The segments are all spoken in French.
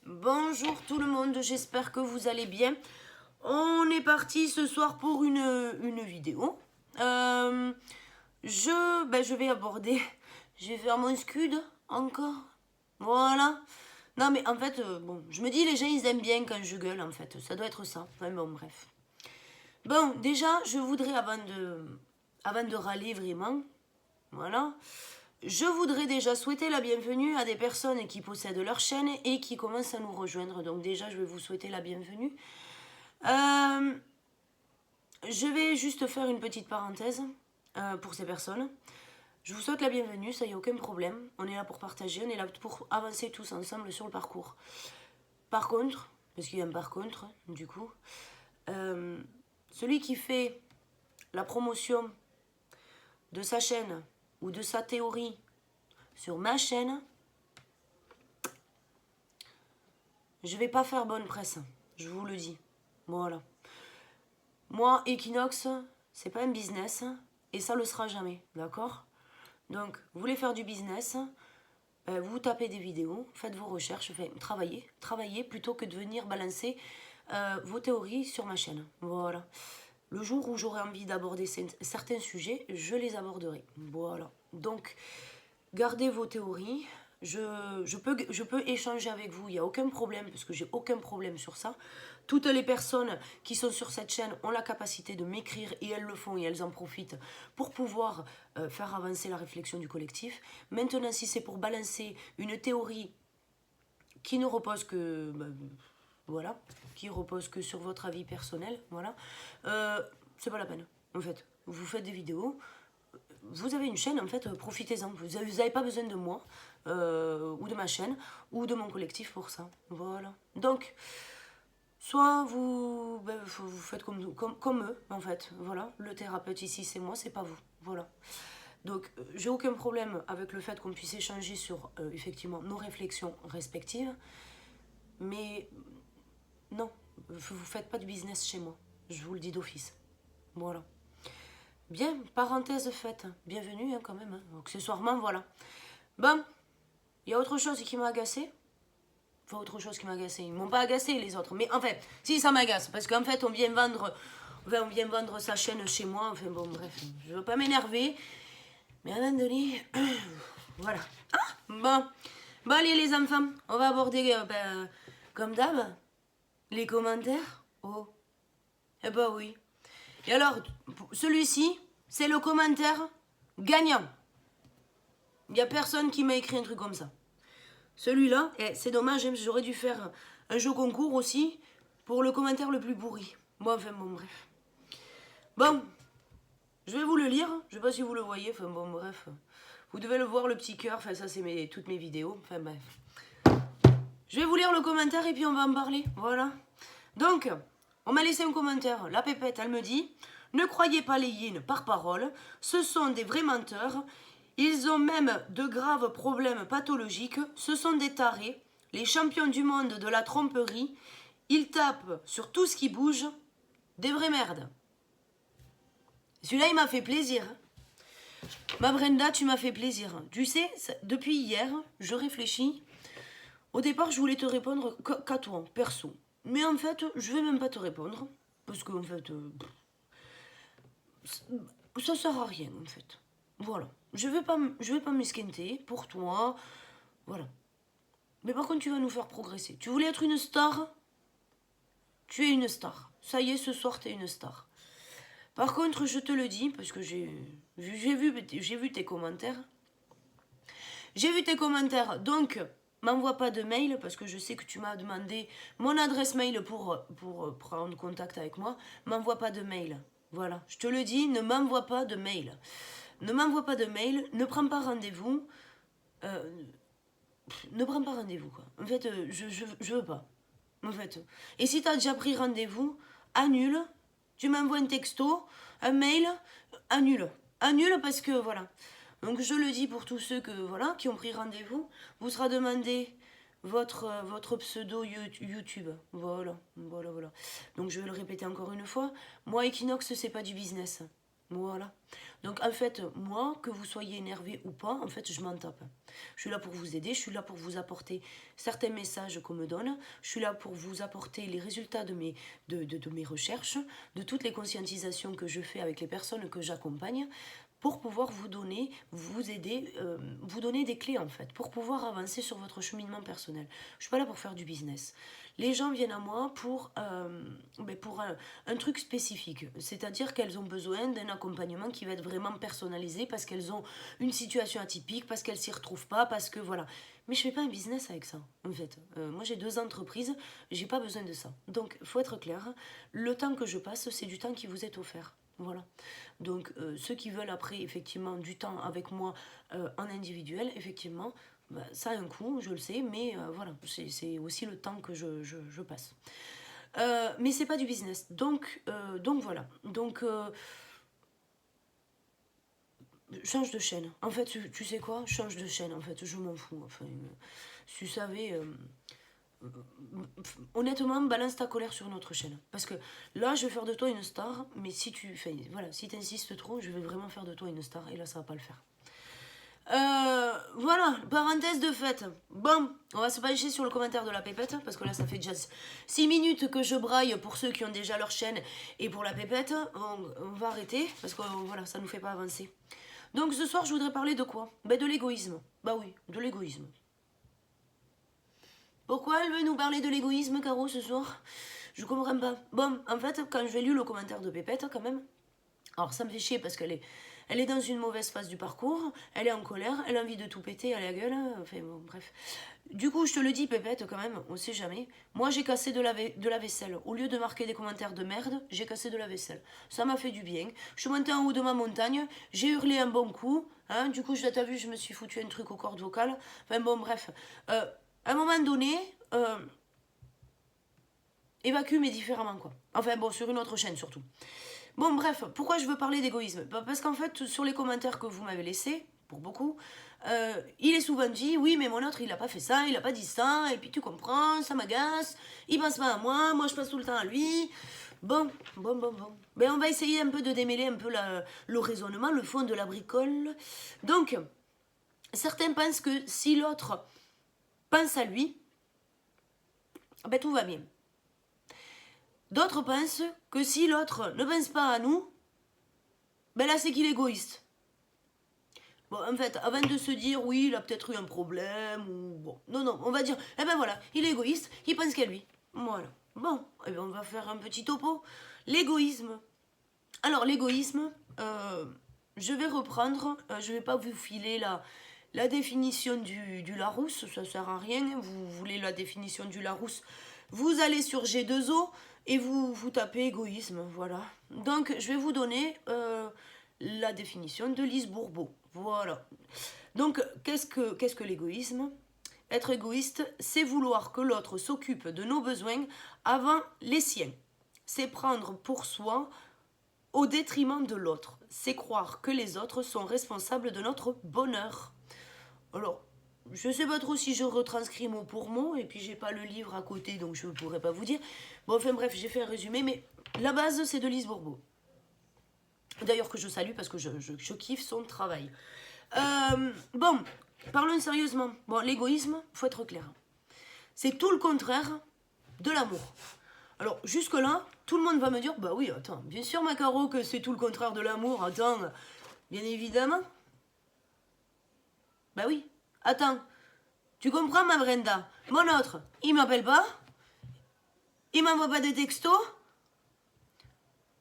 Bonjour tout le monde, j'espère que vous allez bien. On est parti ce soir pour une vidéo. Je vais aborder... Je vais faire mon scud encore. Voilà. Non mais en fait, bon, je me dis les gens ils aiment bien quand je gueule en fait. Ça doit être ça. Enfin bon, bref. Bon, déjà, je voudrais avant de râler vraiment, voilà, je voudrais déjà souhaiter la bienvenue à des personnes qui possèdent leur chaîne et qui commencent à nous rejoindre. Donc déjà, je vais vous souhaiter la bienvenue. Je vais juste faire une petite parenthèse pour ces personnes. Je vous souhaite la bienvenue, ça y a aucun problème. On est là pour partager, on est là pour avancer tous ensemble sur le parcours. Par contre, parce qu'il y a un par contre, du coup, celui qui fait la promotion de sa chaîne ou de sa théorie sur ma chaîne, je vais pas faire bonne presse, je vous le dis. Voilà. Moi, Equinox, c'est pas un business et ça le sera jamais, d'accord? Donc, vous voulez faire du business, vous tapez des vidéos, faites vos recherches, travaillez plutôt que de venir balancer vos théories sur ma chaîne. Voilà. Le jour où j'aurai envie d'aborder certains sujets, je les aborderai. Voilà. Donc, gardez vos théories. Je peux échanger avec vous, il n'y a aucun problème, parce que j'ai aucun problème sur ça. Toutes les personnes qui sont sur cette chaîne ont la capacité de m'écrire, et elles le font, et elles en profitent, pour pouvoir faire avancer la réflexion du collectif. Maintenant, si c'est pour balancer une théorie qui ne repose que... voilà, qui repose que sur votre avis personnel, voilà, c'est pas la peine, en fait. Vous faites des vidéos, vous avez une chaîne, en fait, profitez-en. Vous n'avez pas besoin de moi, ou de ma chaîne, ou de mon collectif pour ça. Voilà. Donc, soit vous faites comme eux, en fait. Voilà. Le thérapeute ici, c'est moi, c'est pas vous. Voilà. Donc, j'ai aucun problème avec le fait qu'on puisse échanger sur, effectivement, nos réflexions respectives. Mais, non, vous faites pas de business chez moi. Je vous le dis d'office. Voilà. Bien, parenthèse faite. Bienvenue hein, quand même. Hein. Accessoirement, voilà. Bon, il y a autre chose qui m'a agacé. Enfin, autre chose qui m'a agacé. Ils m'ont pas agacé les autres. Mais en fait, si ça m'agace. Parce qu'en fait, on vient vendre sa chaîne chez moi. Enfin bon, bref. Je veux pas m'énerver. Mais à un moment donné, voilà. Ah, bon. Bon, allez les enfants. On va aborder, comme d'hab, les commentaires. Oh. Eh ben oui. Et alors, celui-ci, c'est le commentaire gagnant. Il n'y a personne qui m'a écrit un truc comme ça. Celui-là, c'est dommage, hein, j'aurais dû faire un jeu concours aussi pour le commentaire le plus pourri. Bon, enfin, bon, bref. Bon, je vais vous le lire. Je sais pas si vous le voyez. Enfin, bon, bref. Vous devez le voir, le petit cœur. Enfin, ça, c'est toutes mes vidéos. Enfin, bref. Je vais vous lire le commentaire et puis on va en parler. Voilà. Donc, on m'a laissé un commentaire. La pépette, elle me dit... Ne croyez pas les yin par parole, ce sont des vrais menteurs. Ils ont même de graves problèmes pathologiques. Ce sont des tarés, les champions du monde de la tromperie. Ils tapent sur tout ce qui bouge. Des vraies merdes. Celui-là, il m'a fait plaisir. Ma Brenda, tu m'as fait plaisir. Tu sais, depuis hier, je réfléchis. Au départ, je voulais te répondre qu'à toi, perso. Mais en fait, je vais même pas te répondre. Parce qu'en fait... ça sert à rien en fait. Voilà. Je vais pas m'esquinter pour toi. Voilà. Mais par contre, tu vas nous faire progresser. Tu voulais être une star? Tu es une star. Ça y est, ce soir, tu es une star. Par contre, je te le dis, parce que j'ai vu tes commentaires. J'ai vu tes commentaires, donc m'envoie pas de mail, parce que je sais que tu m'as demandé mon adresse mail pour prendre contact avec moi. M'envoie pas de mail. Voilà, je te le dis, ne m'envoie pas de mail. Ne m'envoie pas de mail, ne prends pas rendez-vous. Ne prends pas rendez-vous, quoi. En fait, je veux pas. En fait. Et si t'as déjà pris rendez-vous, annule. Tu m'envoies un texto, un mail, annule. Annule parce que, voilà. Donc je le dis pour tous ceux qui ont pris rendez-vous, vous sera demandé votre pseudo YouTube. Voilà. Donc je vais le répéter encore une fois. Moi, Equinox, c'est pas du business. Voilà. Donc en fait, moi, que vous soyez énervé ou pas, en fait, je m'en tape. Je suis là pour vous aider, je suis là pour vous apporter certains messages qu'on me donne, je suis là pour vous apporter les résultats de mes recherches, de toutes les conscientisations que je fais avec les personnes que j'accompagne, pour pouvoir vous donner, vous aider, vous donner des clés en fait, pour pouvoir avancer sur votre cheminement personnel. Je suis pas là pour faire du business. Les gens viennent à moi pour un truc spécifique, c'est-à-dire qu'elles ont besoin d'un accompagnement qui va être vraiment personnalisé parce qu'elles ont une situation atypique, parce qu'elles s'y retrouvent pas, parce que voilà. Mais je fais pas un business avec ça, en fait. Moi, j'ai 2 entreprises, j'ai pas besoin de ça. Donc, faut être clair, le temps que je passe, c'est du temps qui vous est offert. Voilà. Donc, ceux qui veulent après, effectivement, du temps avec moi en individuel, effectivement, bah, ça a un coût, je le sais, mais voilà, c'est aussi le temps que je passe. Mais c'est pas du business. Donc voilà. Donc, change de chaîne. En fait, tu sais quoi? Change de chaîne, en fait, je m'en fous. Enfin, tu savais. Honnêtement, balance ta colère sur une autre chaîne. Parce que là, je vais faire de toi une star, mais si tu voilà, si insistes trop, je vais vraiment faire de toi une star, et là, ça va pas le faire. Voilà, parenthèse de fait. Bon, on va se pencher sur le commentaire de la pépette, parce que là, ça fait déjà 6 minutes que je braille pour ceux qui ont déjà leur chaîne, et pour la pépette, on va arrêter, parce que voilà, ça nous fait pas avancer. Donc ce soir, je voudrais parler de quoi? De l'égoïsme. Bah oui, de l'égoïsme. Pourquoi elle veut nous parler de l'égoïsme, Caro, ce soir? Je comprends pas. Bon, en fait, quand j'ai lu le commentaire de Pépette, quand même, alors ça me fait chier parce elle est dans une mauvaise phase du parcours, elle est en colère, elle a envie de tout péter à la gueule, enfin bon, bref. Du coup, je te le dis, Pépette, quand même, on sait jamais. Moi, j'ai cassé de la vaisselle. Au lieu de marquer des commentaires de merde, j'ai cassé de la vaisselle. Ça m'a fait du bien. Je suis montée en haut de ma montagne, j'ai hurlé un bon coup. Hein, du coup, t'as vu, je me suis foutu un truc aux cordes vocales. Enfin bon, bref. À un moment donné, évacue, mais différemment, quoi. Enfin bon, sur une autre chaîne, surtout. Bon, bref, pourquoi je veux parler d'égoïsme? Parce qu'en fait, sur les commentaires que vous m'avez laissés, pour beaucoup, il est souvent dit, oui, mais mon autre, il a pas fait ça, il a pas dit ça, et puis tu comprends, ça m'agace, il pense pas à moi je passe tout le temps à lui. Bon. Ben, on va essayer un peu de démêler un peu le raisonnement, le fond de la bricole. Donc, certains pensent que si l'autre pense à lui, ben tout va bien. D'autres pensent que si l'autre ne pense pas à nous, ben là c'est qu'il est égoïste. Bon, en fait, avant de se dire oui, il a peut-être eu un problème, ou bon, non, on va dire, eh ben voilà, il est égoïste, il pense qu'à lui. Voilà. Bon, eh ben on va faire un petit topo. L'égoïsme. Alors, l'égoïsme, je vais reprendre, je vais pas vous filer la définition du Larousse, ça sert à rien. Vous voulez la définition du Larousse, vous allez sur G2O et vous tapez égoïsme, voilà. Donc, je vais vous donner la définition de Lise Bourbeau. Voilà. Donc, qu'est-ce que l'égoïsme? Être égoïste, c'est vouloir que l'autre s'occupe de nos besoins avant les siens. C'est prendre pour soi au détriment de l'autre. C'est croire que les autres sont responsables de notre bonheur. Alors, je sais pas trop si je retranscris mot pour mot, et puis j'ai pas le livre à côté, donc je pourrais pas vous dire. Bon, enfin bref, j'ai fait un résumé, mais la base, c'est de Lise Bourbeau. D'ailleurs que je salue parce que je kiffe son travail. Bon, parlons sérieusement. Bon, l'égoïsme, faut être clair. C'est tout le contraire de l'amour. Alors, jusque-là, tout le monde va me dire, bah oui, attends, bien sûr, Macaro, que c'est tout le contraire de l'amour, attends, bien évidemment. Bah oui, attends, tu comprends, ma Brenda? Mon autre, il m'appelle pas, il m'envoie pas de textos,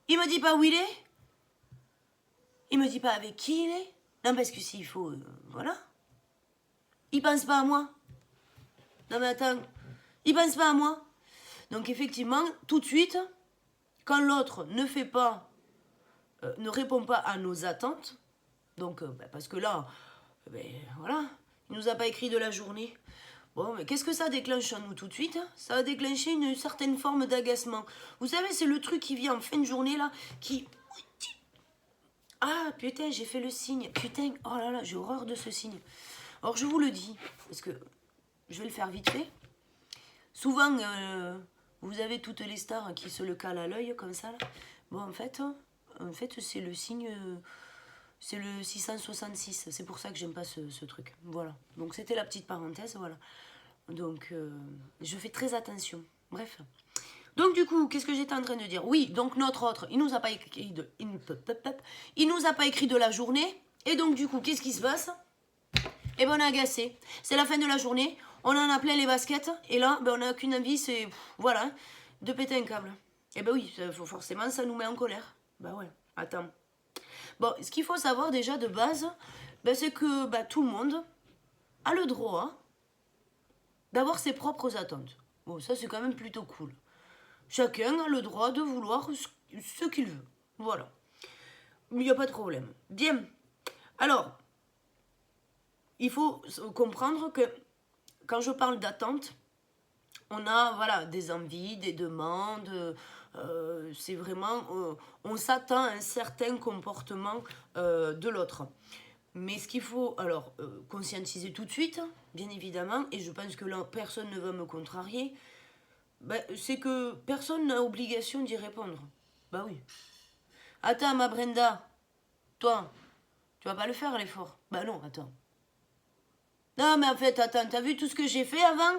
il me dit pas où il est, il me dit pas avec qui il est. Non, parce que s'il faut, voilà. Il pense pas à moi. Non, mais attends, il pense pas à moi. Donc, effectivement, tout de suite, quand l'autre ne fait pas, ne répond pas à nos attentes, donc, parce que là, voilà, il nous a pas écrit de la journée. Bon, mais qu'est-ce que ça déclenche en nous tout de suite? Ça va déclencher une certaine forme d'agacement. Vous savez, c'est le truc qui vient en fin de journée, là, qui... Ah, putain, j'ai fait le signe. Putain, oh là là, j'ai horreur de ce signe. Alors, je vous le dis, parce que je vais le faire vite fait. Souvent, vous avez toutes les stars qui se le calent à l'œil, comme ça, là. Bon, en fait, en fait, c'est le signe... c'est le 666. C'est pour ça que j'aime pas ce truc. Voilà. Donc, c'était la petite parenthèse, voilà. Donc, je fais très attention. Bref. Donc, du coup, qu'est-ce que j'étais en train de dire? Oui, donc, notre autre, il nous a pas écrit de... Il nous a pas écrit de la journée. Et donc, du coup, qu'est-ce qui se passe? Eh ben, on est agacé. C'est la fin de la journée. On en a plein les baskets. Et là, ben, on n'a qu'une envie, c'est... voilà, de péter un câble. Eh ben oui, forcément, ça nous met en colère. Ben ouais, attends. Bon, ce qu'il faut savoir déjà de base, ben, c'est que ben, tout le monde a le droit d'avoir ses propres attentes. Bon, ça, c'est quand même plutôt cool. Chacun a le droit de vouloir ce qu'il veut. Voilà. Il n'y a pas de problème. Bien. Alors, il faut comprendre que quand je parle d'attente, on a voilà, des envies, des demandes. C'est vraiment... on s'attend à un certain comportement de l'autre. Mais ce qu'il faut alors conscientiser tout de suite, bien évidemment, et je pense que là, personne ne va me contrarier, ben, c'est que personne n'a obligation d'y répondre. Bah oui. Attends, ma Brenda, toi, tu vas pas le faire l'effort. Bah non, attends. Non, mais en fait, attends, t'as vu tout ce que j'ai fait avant?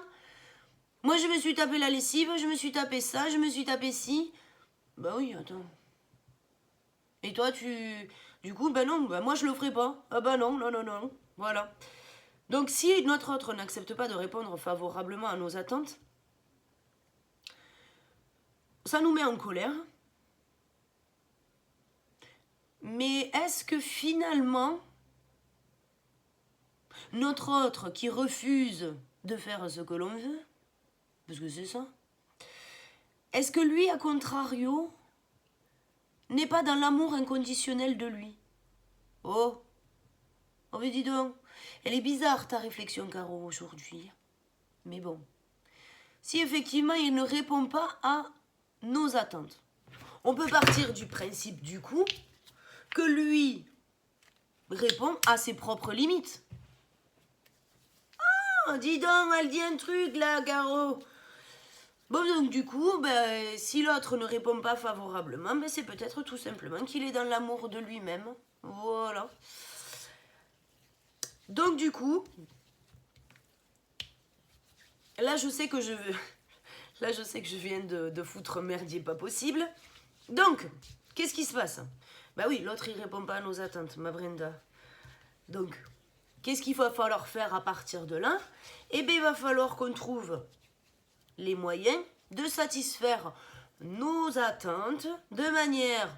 Moi, je me suis tapé la lessive, je me suis tapé ça, je me suis tapé ci. Bah oui, attends. Et toi, tu... Du coup, ben non, ben moi, je le ferai pas. Ah bah non, non, non, non. Voilà. Donc, si notre autre n'accepte pas de répondre favorablement à nos attentes, ça nous met en colère. Mais est-ce que finalement, notre autre qui refuse de faire ce que l'on veut, parce que c'est ça, est-ce que lui, à contrario, n'est pas dans l'amour inconditionnel de lui? Oh, oh mais dis donc, elle est bizarre ta réflexion, Caro, aujourd'hui. Mais bon, si effectivement il ne répond pas à nos attentes, on peut partir du principe du coup que lui répond à ses propres limites. Ah, dis donc, elle dit un truc là, Caro. Bon, donc du coup, ben, si l'autre ne répond pas favorablement, ben, c'est peut-être tout simplement qu'il est dans l'amour de lui-même. Voilà. Donc du coup, là je sais que je viens de foutre merdier pas possible. Donc, qu'est-ce qui se passe? Bah oui, l'autre il répond pas à nos attentes, ma Brenda. Donc, qu'est-ce qu'il va falloir faire à partir de là? Eh bien, il va falloir qu'on trouve les moyens de satisfaire nos attentes de manière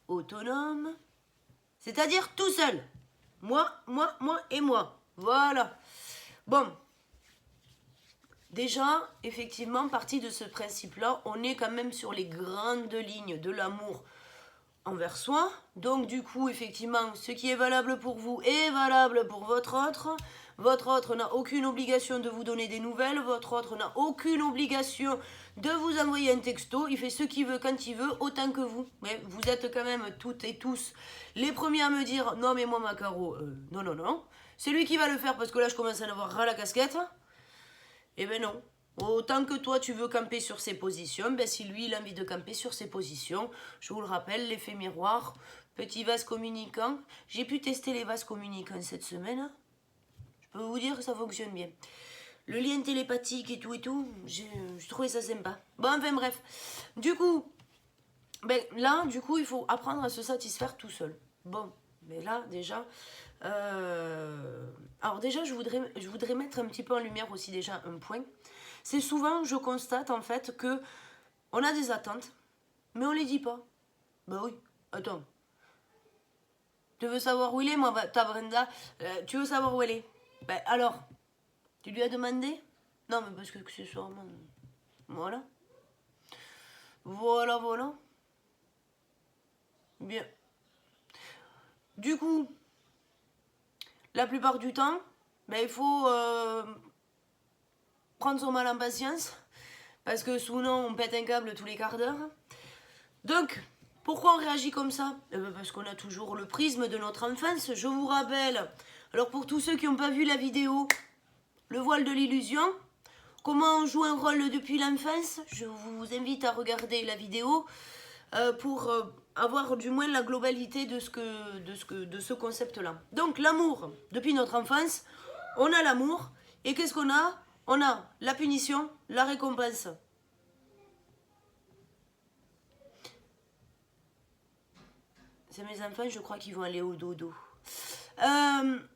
autonome, c'est-à-dire tout seul. Moi et moi. Voilà. Bon. Déjà, effectivement, parti de ce principe-là, on est quand même sur les grandes lignes de l'amour envers soi. Donc, du coup, effectivement, ce qui est valable pour vous est valable pour votre autre. Votre autre n'a aucune obligation de vous donner des nouvelles. Votre autre n'a aucune obligation de vous envoyer un texto. Il fait ce qu'il veut quand il veut, autant que vous. Mais vous êtes quand même toutes et tous les premiers à me dire non, mais moi, ma Caro, non, non, non. C'est lui qui va le faire parce que là, je commence à en avoir ras la casquette. Eh ben non. Autant que toi, tu veux camper sur ses positions, ben si lui, il a envie de camper sur ses positions, je vous le rappelle, l'effet miroir, petit vase communicant. J'ai pu tester les vases communicants cette semaine. Je peux vous dire que ça fonctionne bien. Le lien télépathique et tout, j'ai trouvé ça sympa. Bon, enfin bref. Du coup, ben là, du coup, il faut apprendre à se satisfaire tout seul. Bon, mais là, déjà... Alors déjà, je voudrais mettre un petit peu en lumière aussi déjà un point. C'est souvent, je constate en fait que on a des attentes, mais on les dit pas. Bah oui, attends. Tu veux savoir où il est, moi, ta Brenda? Tu veux savoir où elle est? Ben alors, tu lui as demandé? Non, mais parce que accessoirement... Voilà. Voilà, voilà. Bien. Du coup, la plupart du temps, ben, il faut prendre son mal en patience, parce que sinon on pète un câble tous les quarts d'heure. Donc, pourquoi on réagit comme ça? Parce qu'on a toujours le prisme de notre enfance, je vous rappelle. Alors pour tous ceux qui n'ont pas vu la vidéo, le voile de l'illusion, comment on joue un rôle depuis l'enfance, je vous invite à regarder la vidéo. pour avoir du moins la globalité de ce concept-là. Donc l'amour, depuis notre enfance, on a l'amour, et qu'est-ce qu'on a? On a la punition, la récompense. C'est mes enfants, je crois qu'ils vont aller au dodo.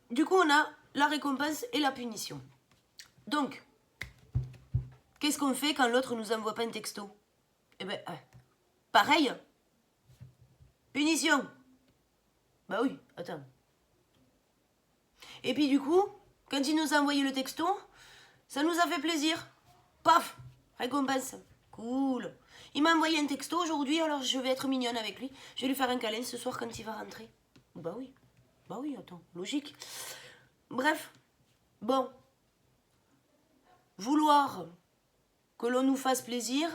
Du coup, on a la récompense et la punition. Donc, qu'est-ce qu'on fait quand l'autre nous envoie pas un texto? Eh ben, pareil. Punition. Bah oui, attends. Et puis du coup, quand il nous a envoyé le texto, ça nous a fait plaisir. Paf, récompense. Cool. Il m'a envoyé un texto aujourd'hui, alors je vais être mignonne avec lui. Je vais lui faire un câlin ce soir quand il va rentrer. Bah oui. Bah oui, attends, logique. Bref, bon. Vouloir que l'on nous fasse plaisir,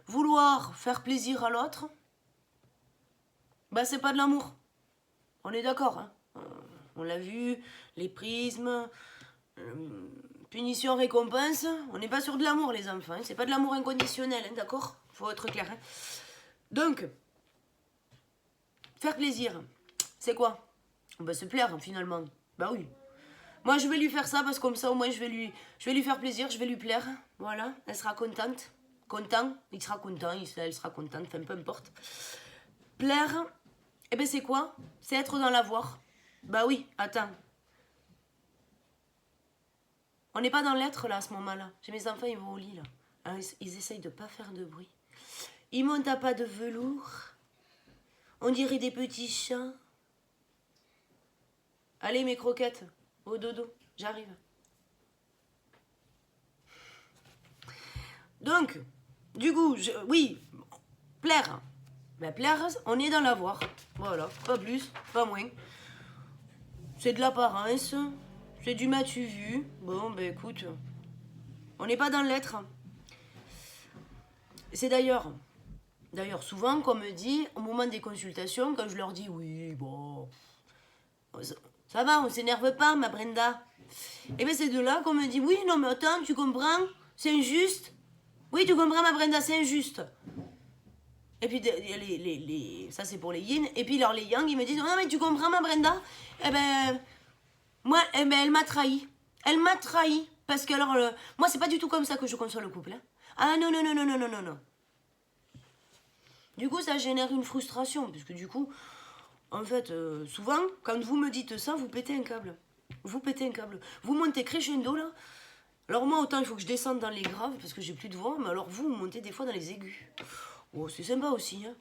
vouloir faire plaisir à l'autre, bah c'est pas de l'amour. On est d'accord, hein. On l'a vu, les prismes, punition, récompense, on n'est pas sur de l'amour les enfants, hein. C'est pas de l'amour inconditionnel, hein, d'accord? Faut être clair, hein. Donc, faire plaisir, c'est quoi? Bah se plaire finalement, bah oui. Moi je vais lui faire ça parce que comme ça au moins je vais lui faire plaisir, je vais lui plaire, voilà, elle sera contente, content, il sera content, elle sera contente, enfin peu importe. Plaire, eh ben c'est quoi? C'est être dans l'avoir. Bah oui, attends. On n'est pas dans l'être là à ce moment-là. J'ai mes enfants, ils vont au lit là. Alors, ils essayent de pas faire de bruit. Ils montent à pas de velours. On dirait des petits chats. Allez mes croquettes, au dodo, j'arrive. Donc, du coup, oui, plaire. Ben, plaire, on est dans l'avoir. Voilà, pas plus, pas moins. C'est de l'apparence, c'est du m'as-tu vu. Bon, ben écoute, on n'est pas dans l'être. C'est d'ailleurs souvent qu'on me dit, au moment des consultations, quand je leur dis oui, bon, ça va, on s'énerve pas, ma Brenda. Et bien c'est de là qu'on me dit oui, non mais attends, tu comprends, c'est injuste. Oui, tu comprends, ma Brenda, c'est injuste. Et puis, ça c'est pour les yin. Et puis, alors les yang, ils me disent non mais tu comprends, ma Brenda. Eh ben, moi, elle m'a trahi. Elle m'a trahi. Parce que alors, moi, c'est pas du tout comme ça que je conçois le couple. Hein. Ah non, non, non, non, non, non, non, non. Du coup, ça génère une frustration. Parce que du coup, en fait, souvent, quand vous me dites ça, vous pétez un câble. Vous pétez un câble. Vous montez crescendo, là. Alors moi, autant il faut que je descende dans les graves, parce que j'ai plus de voix. Mais alors vous montez des fois dans les aigus. Oh, c'est sympa aussi, hein.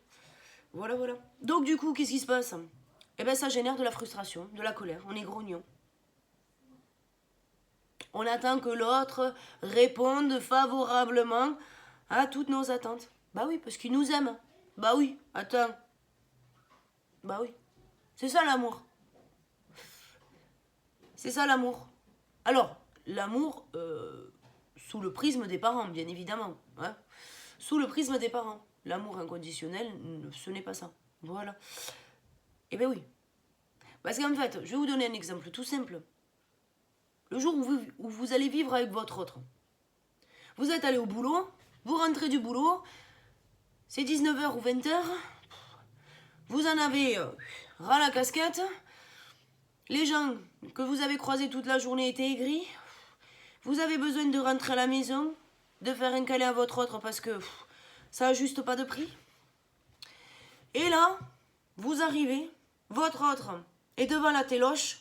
Voilà, voilà. Donc du coup, qu'est-ce qui se passe? Eh ben, ça génère de la frustration, de la colère. On est grognon. On attend que l'autre réponde favorablement à toutes nos attentes. Bah oui, parce qu'il nous aime. Bah oui, attends. Bah oui. C'est ça l'amour. C'est ça l'amour. Alors, l'amour sous le prisme des parents, bien évidemment. Hein. Sous le prisme des parents. L'amour inconditionnel, ce n'est pas ça. Voilà. Eh bien oui. Parce qu'en fait, je vais vous donner un exemple tout simple. Le jour où vous allez vivre avec votre autre, vous êtes allé au boulot, vous rentrez du boulot, c'est 19h ou 20h, vous en avez ras la casquette, les gens que vous avez croisés toute la journée étaient aigris, vous avez besoin de rentrer à la maison, de faire un câlin à votre autre parce que ça n'a juste pas de prix. Et là, vous arrivez, votre autre est devant la téloche,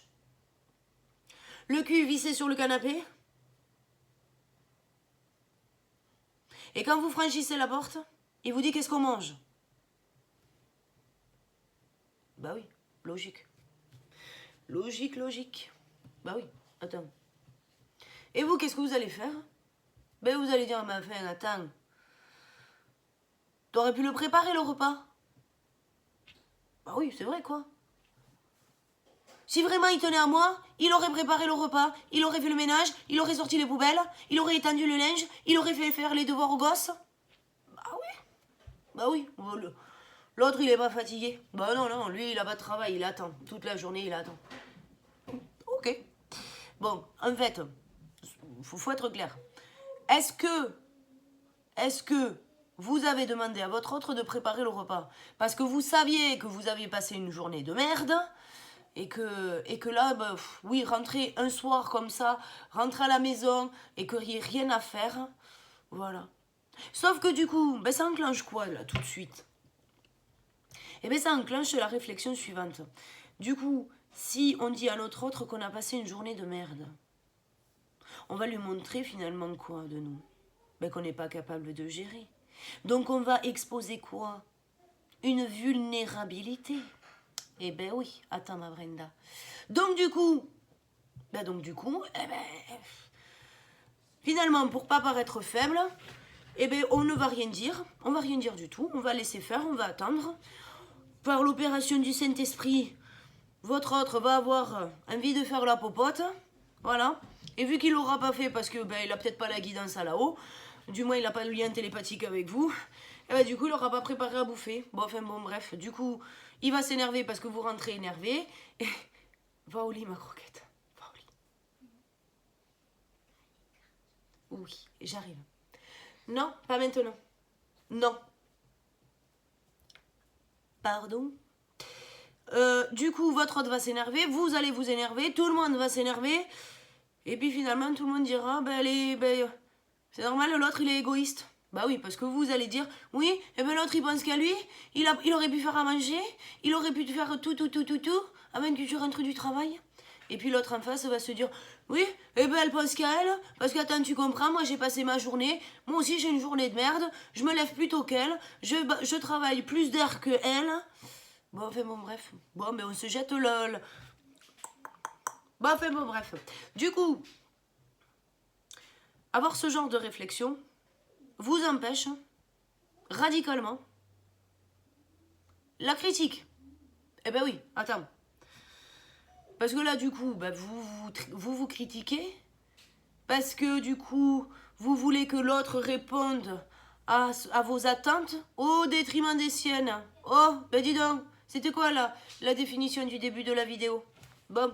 le cul vissé sur le canapé. Et quand vous franchissez la porte, il vous dit qu'est-ce qu'on mange. Bah oui, logique. Logique, logique. Bah oui, attends. Et vous, qu'est-ce que vous allez faire? Ben vous allez dire, mais enfin, attends. T'aurais pu le préparer le repas. Bah oui, c'est vrai quoi. Si vraiment il tenait à moi, il aurait préparé le repas, il aurait fait le ménage, il aurait sorti les poubelles, il aurait étendu le linge, il aurait fait faire les devoirs aux gosses. Bah oui. Bah oui. L'autre, il est pas fatigué. Bah non, non, lui, il a pas de travail, il attend. Toute la journée, il attend. Ok. Bon, en fait, faut être clair. Est-ce que vous avez demandé à votre autre de préparer le repas. Parce que vous saviez que vous aviez passé une journée de merde. Et que là, bah, oui, rentrer un soir comme ça, rentrer à la maison et qu'il n'y ait rien à faire. Voilà. Sauf que du coup, ben, ça enclenche quoi là tout de suite? Et bien ça enclenche la réflexion suivante. Du coup, si on dit à notre autre qu'on a passé une journée de merde, on va lui montrer finalement quoi de nous? Ben qu'on n'est pas capable de gérer. Donc on va exposer quoi? Une vulnérabilité. Eh ben oui, attends ma Brenda. Donc du coup, eh ben, finalement, pour pas paraître faible, eh ben on ne va rien dire, on va rien dire du tout, on va laisser faire, on va attendre. Par l'opération du Saint-Esprit, votre autre va avoir envie de faire la popote, voilà. Et vu qu'il l'aura pas fait parce que ben il a peut-être pas la guidance à là-haut, du moins il n'a pas de lien télépathique avec vous, et ben du coup il aura pas préparé à bouffer. Bon enfin bon bref, du coup il va s'énerver parce que vous rentrez énervé. Et... Va au lit ma croquette, va au lit. Oui, j'arrive. Non, pas maintenant. Non. Pardon. Du coup, votre autre va s'énerver, vous allez vous énerver, tout le monde va s'énerver, et puis finalement, tout le monde dira, c'est normal, l'autre, il est égoïste. Bah oui, parce que vous allez dire, oui, et ben l'autre, il pense qu'à lui, il aurait pu faire à manger, il aurait pu faire tout, avant que tu rentres du travail. Et puis l'autre en face va se dire, oui, et ben elle pense qu'à elle, parce qu'attends, tu comprends, moi j'ai passé ma journée, moi aussi j'ai une journée de merde, je me lève plus tôt qu'elle, je travaille plus d'heures que elle. Bon, enfin bon, bref. Bon, mais on se jette lol. Bon, enfin bon, bref. Du coup, avoir ce genre de réflexion vous empêche radicalement la critique. Eh ben oui, attends. Parce que là, du coup, bah, vous critiquez. Parce que du coup, vous voulez que l'autre réponde à vos attentes au détriment des siennes. Oh, ben dis donc, c'était quoi là, la définition du début de la vidéo? Bon,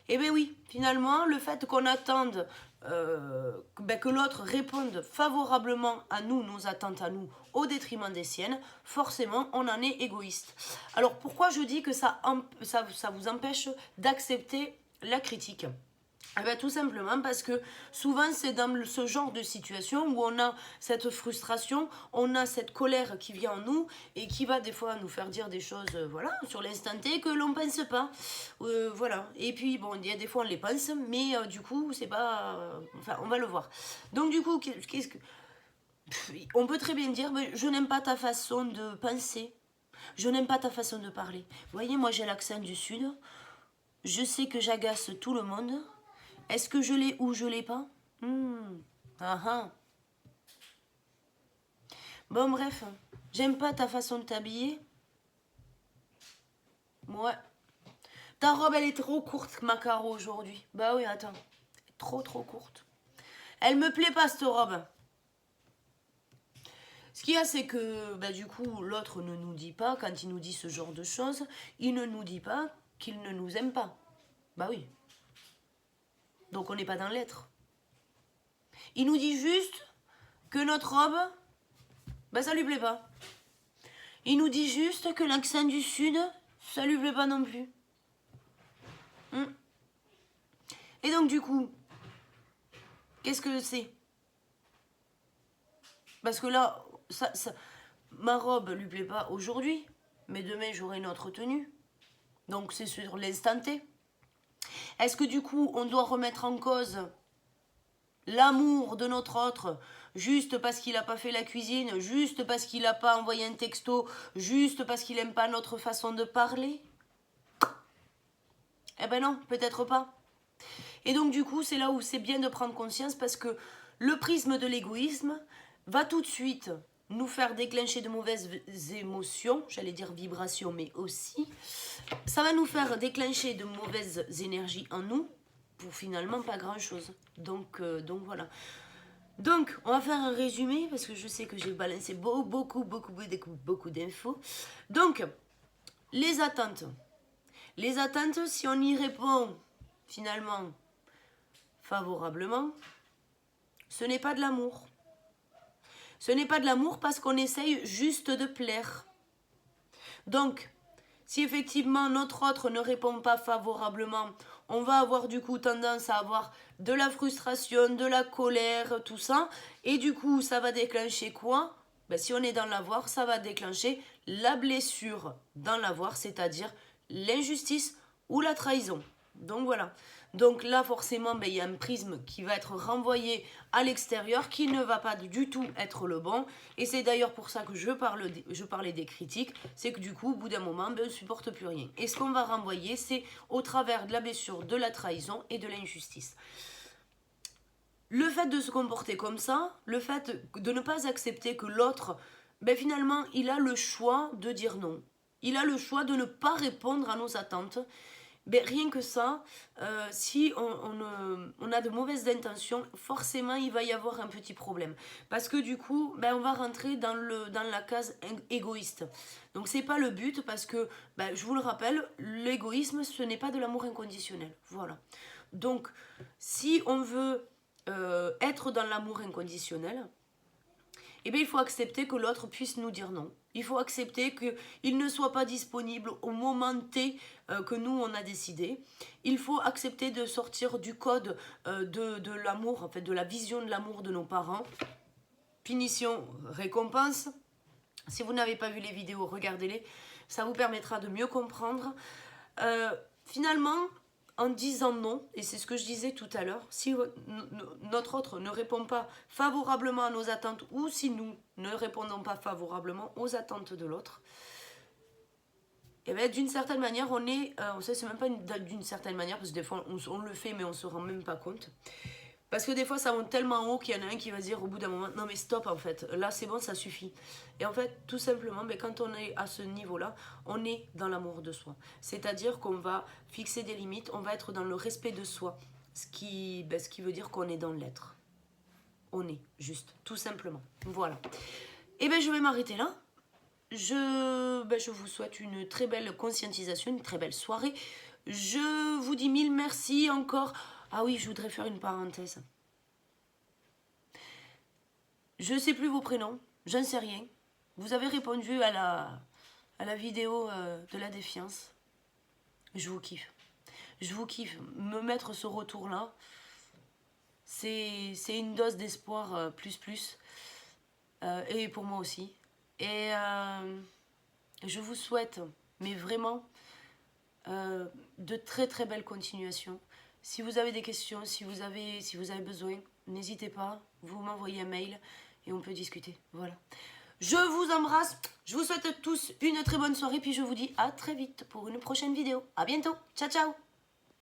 eh bien oui, finalement, le fait qu'on attende que l'autre réponde favorablement à nous, nos attentes à nous, au détriment des siennes, forcément, on en est égoïste. Alors, pourquoi je dis que ça vous empêche d'accepter la critique? Eh bien, tout simplement parce que souvent c'est dans ce genre de situation où on a cette frustration, on a cette colère qui vient en nous et qui va des fois nous faire dire des choses voilà, sur l'instant T que l'on ne pense pas. Voilà. Et puis bon, il y a des fois on les pense, mais du coup c'est pas... enfin, on va le voir. Donc du coup, qu'est-ce que... on peut très bien dire, mais je n'aime pas ta façon de penser, je n'aime pas ta façon de parler. Vous voyez, moi j'ai l'accent du Sud, je sais que j'agace tout le monde. Est-ce que je l'ai ou je l'ai pas? Ah ah. Bon, bref. J'aime pas ta façon de t'habiller. Ouais. Ta robe, elle est trop courte, ma Caro, aujourd'hui. Bah oui, attends. Trop courte. Elle me plaît pas, cette robe. Ce qu'il y a, c'est que, bah, du coup, l'autre ne nous dit pas, quand il nous dit ce genre de choses, il ne nous dit pas qu'il ne nous aime pas. Bah oui. Donc on n'est pas dans l'être. Il nous dit juste que notre robe, bah ça lui plaît pas. Il nous dit juste que l'accent du Sud, ça lui plaît pas non plus. Et donc du coup, qu'est-ce que c'est? Parce que là, ma robe lui plaît pas aujourd'hui, mais demain j'aurai une autre tenue. Donc c'est sur l'instant T. Est-ce que du coup, on doit remettre en cause l'amour de notre autre juste parce qu'il n'a pas fait la cuisine, juste parce qu'il n'a pas envoyé un texto, juste parce qu'il n'aime pas notre façon de parler? Eh ben non, peut-être pas. Et donc du coup, c'est là où c'est bien de prendre conscience parce que le prisme de l'égoïsme va tout de suite nous faire déclencher de mauvaises émotions, j'allais dire vibrations, mais aussi, ça va nous faire déclencher de mauvaises énergies en nous pour finalement pas grand-chose. Donc voilà. Donc, on va faire un résumé parce que je sais que j'ai balancé beaucoup d'infos. Donc, les attentes. Les attentes, si on y répond finalement favorablement, ce n'est pas de l'amour. Ce n'est pas de l'amour parce qu'on essaye juste de plaire. Donc, si effectivement notre autre ne répond pas favorablement, on va avoir du coup tendance à avoir de la frustration, de la colère, tout ça. Et du coup, ça va déclencher quoi? Ben, si on est dans l'avoir, ça va déclencher la blessure dans l'avoir, c'est-à-dire l'injustice ou la trahison. Donc voilà. Donc là, forcément, ben, il y a un prisme qui va être renvoyé à l'extérieur, qui ne va pas du tout être le bon. Et c'est d'ailleurs pour ça que je parlais des critiques. C'est que du coup, au bout d'un moment, ben, on ne supporte plus rien. Et ce qu'on va renvoyer, c'est au travers de la blessure, de la trahison et de l'injustice. Le fait de se comporter comme ça, le fait de ne pas accepter que l'autre, ben finalement, il a le choix de dire non. Il a le choix de ne pas répondre à nos attentes. Ben, rien que ça, si on a de mauvaises intentions, forcément il va y avoir un petit problème. Parce que du coup, ben, on va rentrer dans la case égoïste. Donc c'est pas le but parce que, ben, je vous le rappelle, l'égoïsme ce n'est pas de l'amour inconditionnel. Voilà. Donc si on veut être dans l'amour inconditionnel, eh bien, il faut accepter que l'autre puisse nous dire non. Il faut accepter qu'il ne soit pas disponible au moment T que nous, on a décidé. Il faut accepter de sortir du code de l'amour, en fait, de la vision de l'amour de nos parents. Punition, récompense. Si vous n'avez pas vu les vidéos, regardez-les. Ça vous permettra de mieux comprendre. Finalement, en disant non, et c'est ce que je disais tout à l'heure, si notre autre ne répond pas favorablement à nos attentes ou si nous ne répondons pas favorablement aux attentes de l'autre, et bien d'une certaine manière, on est, c'est même pas d'une certaine manière, parce que des fois on le fait mais on se rend même pas compte. Parce que des fois ça monte tellement haut qu'il y en a un qui va dire au bout d'un moment, non mais stop en fait, là c'est bon, ça suffit. Et en fait, tout simplement, mais quand on est à ce niveau-là, on est dans l'amour de soi. C'est-à-dire qu'on va fixer des limites, on va être dans le respect de soi. Ce qui veut dire qu'on est dans l'être. On est, juste, tout simplement. Voilà. Et bien je vais m'arrêter là. Je vous souhaite une très belle conscientisation, une très belle soirée. Je vous dis mille merci encore. Ah oui, je voudrais faire une parenthèse. Je ne sais plus vos prénoms, je ne sais rien. Vous avez répondu à la vidéo de la défiance. Je vous kiffe. Je vous kiffe. Me mettre ce retour-là, c'est une dose d'espoir plus. Et pour moi aussi. Et je vous souhaite, mais vraiment, de très très belles continuations. Si vous avez des questions, si vous avez besoin, n'hésitez pas, vous m'envoyez un mail et on peut discuter. Voilà. Je vous embrasse, je vous souhaite tous une très bonne soirée, puis je vous dis à très vite pour une prochaine vidéo. À bientôt, ciao ciao.